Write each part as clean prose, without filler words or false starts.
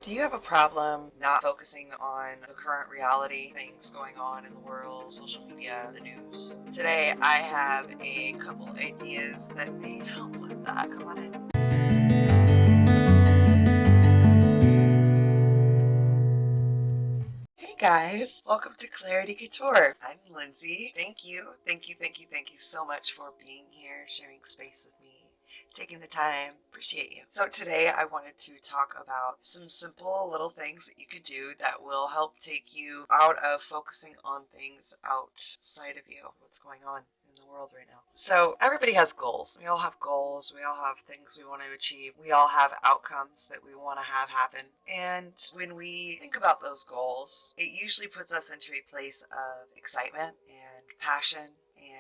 Do you have a problem not focusing on the current reality, things going on in the world, social media, the news? Today, I have a couple ideas that may help with that. Come on in. Hey guys, welcome to Clarity Couture. I'm Lindsay. Thank you so much for being here, sharing space with me, taking the time. Appreciate you. So today I wanted to talk about some simple little things that you could do that will help take you out of focusing on things outside of you, what's going on in the world right now. So everybody has goals. We all have goals. We all have things we want to achieve. We all have outcomes that we want to have happen. And when we think about those goals, it usually puts us into a place of excitement and passion and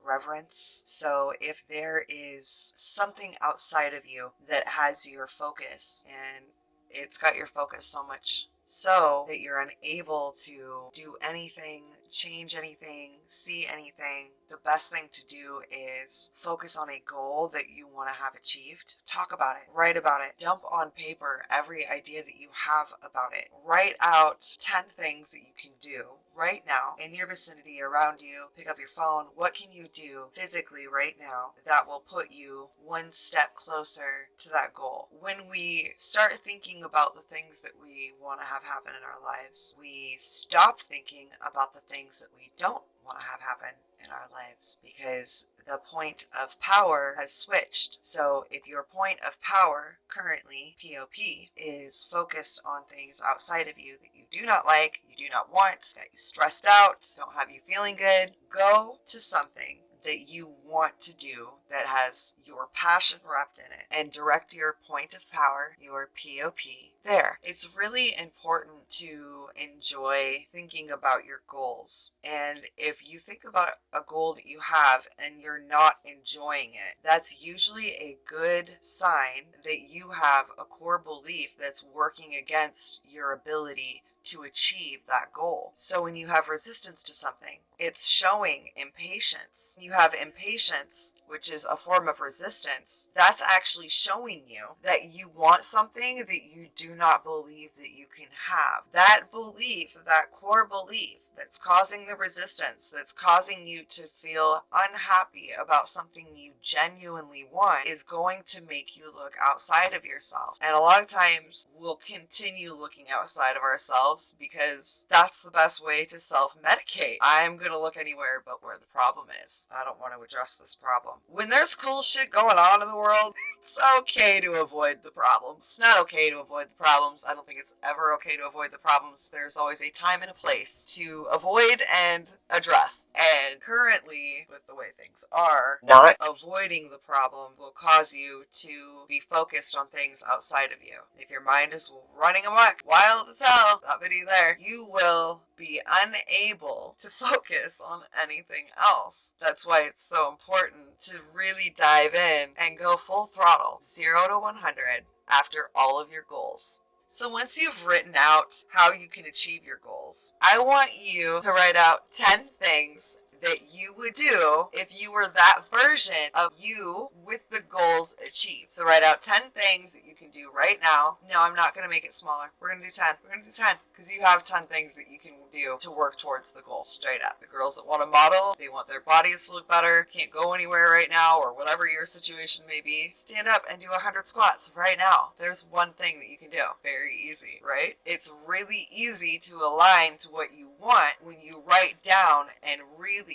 reverence. So if there is something outside of you that has your focus, and it's got your focus so much so that you're unable to do anything, change anything, see anything, the best thing to do is focus on a goal that you want to have achieved. Talk about it, write about it, dump on paper every idea that you have about it. Write out 10 things that you can do right now in your vicinity, around you. Pick up your phone. What can you do physically right now that will put you one step closer to that goal? When we start thinking about the things that we want to have happen in our lives, we stop thinking about the things that we don't want to have happen in our lives, because the point of power has switched. So if your point of power currently, POP, is focused on things outside of you that you do not like, you do not want, that you stressed out, don't have you feeling good, go to something that you want to do that has your passion wrapped in it and direct your point of power, your POP, there. It's really important to enjoy thinking about your goals. And if you think about a goal that you have and you're not enjoying it, that's usually a good sign that you have a core belief that's working against your ability to achieve that goal. So when you have resistance to something, it's showing impatience. You have impatience, which is a form of resistance. That's actually showing you that you want something that you do not believe that you can have. That belief, that core belief, that's causing the resistance, that's causing you to feel unhappy about something you genuinely want, is going to make you look outside of yourself. And a lot of times we'll continue looking outside of ourselves because that's the best way to self-medicate. I'm going to look anywhere but where the problem is. I don't want to address this problem. When there's cool shit going on in the world, it's okay to avoid the problems. It's not okay to avoid the problems. I don't think it's ever okay to avoid the problems. There's always a time and a place to avoid and address. And currently, with the way things are, not avoiding the problem will cause you to be focused on things outside of you. If your mind is running amok, wild as hell, that video there, you will be unable to focus on anything else. That's why it's so important to really dive in and go full throttle, 0 to 100, after all of your goals. So once you've written out how you can achieve your goals, I want you to write out 10 things that you would do if you were that version of you with the goals achieved. So write out 10 things that you can do right now. No, I'm not going to make it smaller. We're going to do 10. We're going to do 10 because you have 10 things that you can do to work towards the goal straight up. The girls that want to model, they want their bodies to look better, can't go anywhere right now, or whatever your situation may be, stand up and do 100 squats right now. There's one thing that you can do. Very easy, right? It's really easy to align to what you want when you write down and really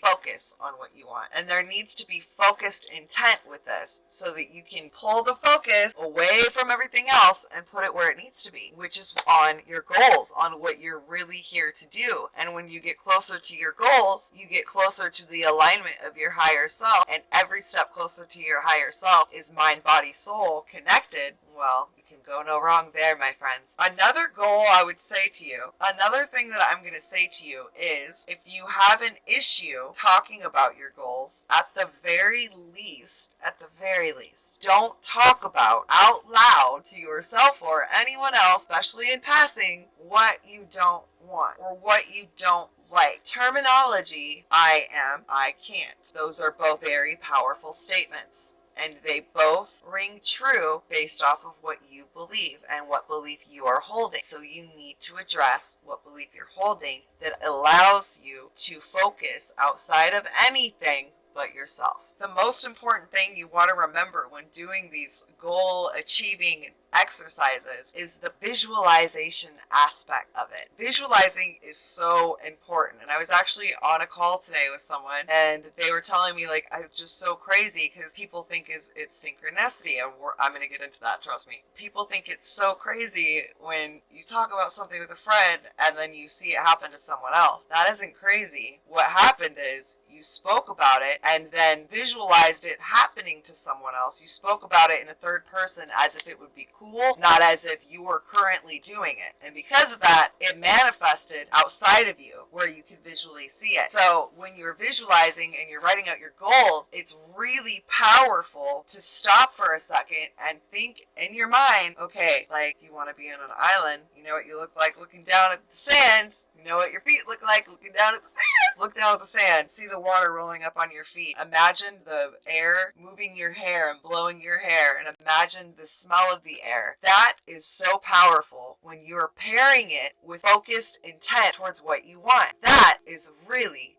focus on what you want. And there needs to be focused intent with this so that you can pull the focus away from everything else and put it where it needs to be, which is on your goals, on what you're really here to do. And when you get closer to your goals, you get closer to the alignment of your higher self, and every step closer to your higher self is mind, body, soul connected. Well, you can go no wrong there, my friends. Another goal I would say to you, another thing that I'm going to say to you is, if you have an issue talking about your goals, at the very least, don't talk about out loud to yourself or anyone else, especially in passing, what you don't want or what you don't like. Terminology, I am, I can't. Those are both very powerful statements. and they both ring true based off of what you believe and what belief you are holding. So you need to address what belief you're holding that allows you to focus outside of anything but yourself. The most important thing you want to remember when doing these goal achieving exercises is the visualization aspect of it. Visualizing is so important. And I was actually on a call today with someone and they were telling me like, it's just so crazy because people think it's synchronicity, and I'm going to get into that, trust me. People think it's so crazy when you talk about something with a friend and then you see it happen to someone else. That isn't crazy. What happened is you spoke about it and then visualized it happening to someone else. You spoke about it in a third person as if it would be cool, not as if you were currently doing it. And because of that, it manifested outside of you where you could visually see it. So when you're visualizing and you're writing out your goals, it's really powerful to stop for a second and think in your mind, okay, like you want to be on an island, you know what you look like looking down at the sand, you know what your feet look like looking down at the sand. Look down at the sand, see the water rolling up on your feet. Imagine the air moving your hair and blowing your hair, and imagine the smell of the air. That is so powerful when you're pairing it with focused intent towards what you want. That is really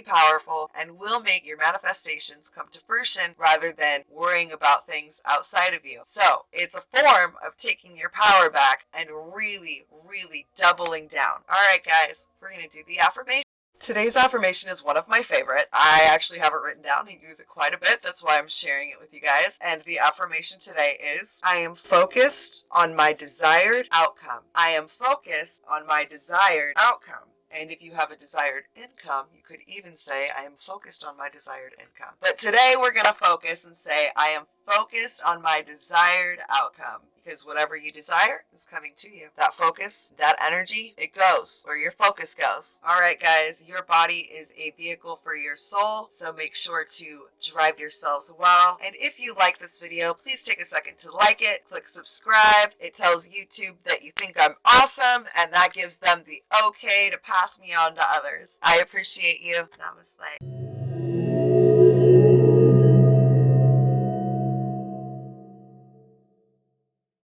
powerful and will make your manifestations come to fruition rather than worrying about things outside of you. So it's a form of taking your power back and really doubling down. All right, guys, we're going to do the affirmation. Today's affirmation is one of my favorite. I actually have it written down. I use it quite a bit. That's why I'm sharing it with you guys. And the affirmation today is, I am focused on my desired outcome. I am focused on my desired outcome. And if you have a desired income, you could even say, I am focused on my desired income. But today we're going to focus and say, I am focused on my desired outcome. Because whatever you desire is coming to you. That focus, that energy, it goes where your focus goes. All right, guys, your body is a vehicle for your soul, so make sure to drive yourselves well. And if you like this video, please take a second to like it, click subscribe. It tells YouTube that you think I'm awesome, and that gives them the okay to pass me on to others. I appreciate you. Namaste.